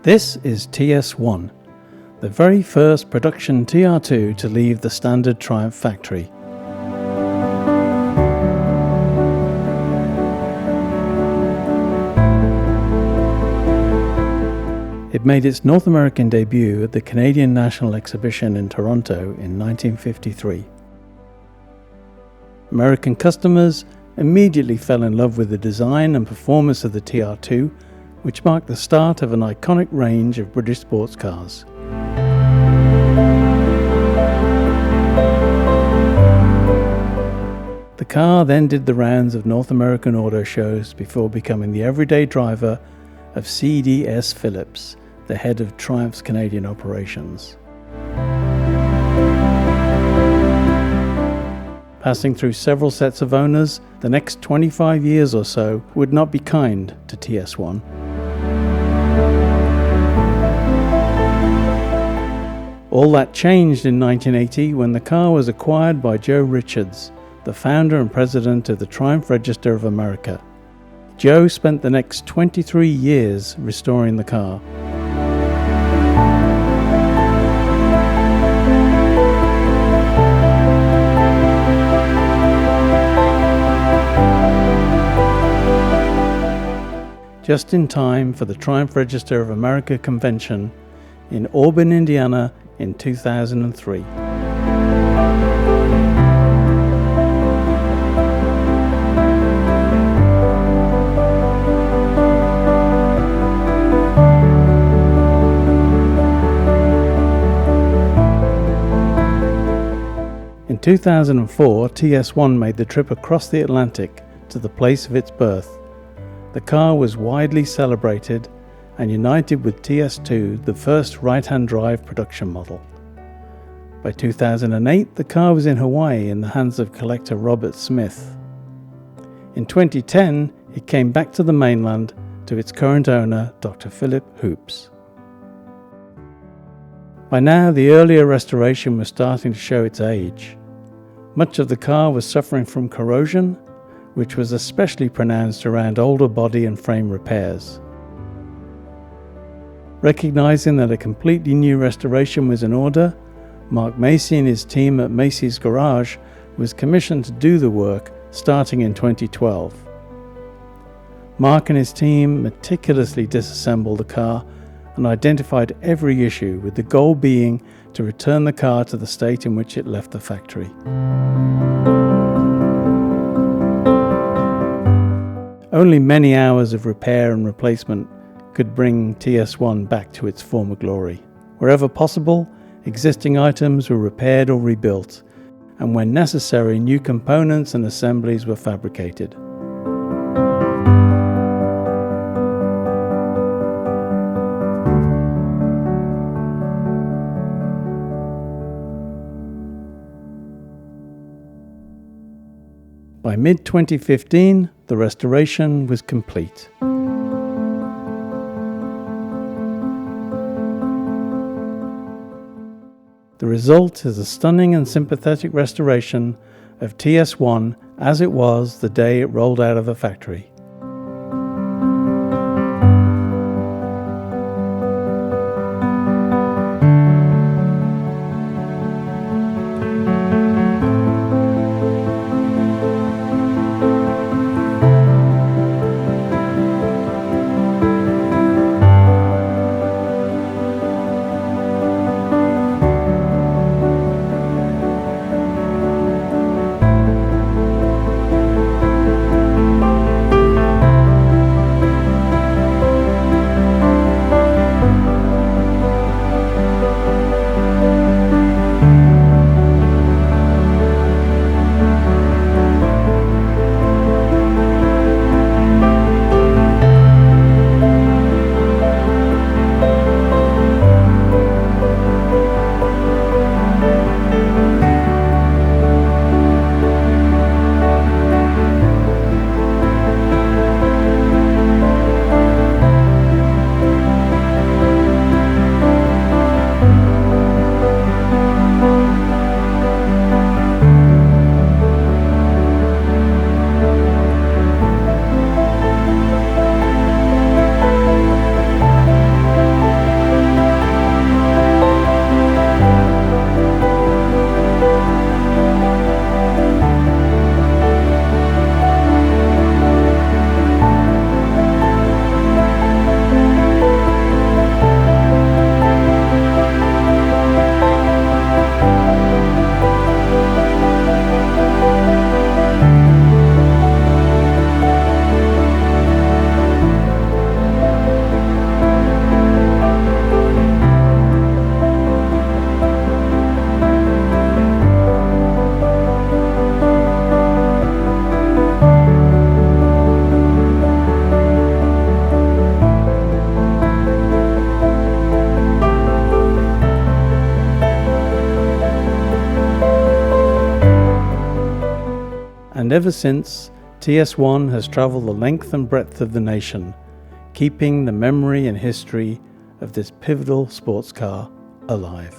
This is TS1, the very first production TR2 to leave the standard Triumph factory. It made its North American debut at the Canadian National Exhibition in Toronto in 1953. American customers immediately fell in love with the design and performance of the TR2, which marked the start of an iconic range of British sports cars. The car then did the rounds of North American auto shows before becoming the everyday driver of C.D.S. Phillips, the head of Triumph's Canadian operations. Passing through several sets of owners, the next 25 years or so would not be kind to TS1. All that changed in 1980 when the car was acquired by Joe Richards, the founder and president of the Triumph Register of America. Joe spent the next 23 years restoring the car. Just in time for the Triumph Register of America convention in Auburn, Indiana in 2003. In 2004, TS1 made the trip across the Atlantic to the place of its birth. The car was widely celebrated and united with TS2, the first right-hand drive production model. By 2008, the car was in Hawaii in the hands of collector Robert Smith. In 2010, it came back to the mainland to its current owner, Dr. Philip Hoops. By now, the earlier restoration was starting to show its age. Much of the car was suffering from corrosion, which was especially pronounced around older body and frame repairs. Recognizing that a completely new restoration was in order, Mark Macy and his team at Macy's Garage was commissioned to do the work starting in 2012. Mark and his team meticulously disassembled the car and identified every issue, with the goal being to return the car to the state in which it left the factory. Only many hours of repair and replacement could bring TS1 back to its former glory. Wherever possible, existing items were repaired or rebuilt, and when necessary, new components and assemblies were fabricated. By mid-2015, the restoration was complete. The result is a stunning and sympathetic restoration of TS1 as it was the day it rolled out of the factory. And ever since, TS1 has travelled the length and breadth of the nation, keeping the memory and history of this pivotal sports car alive.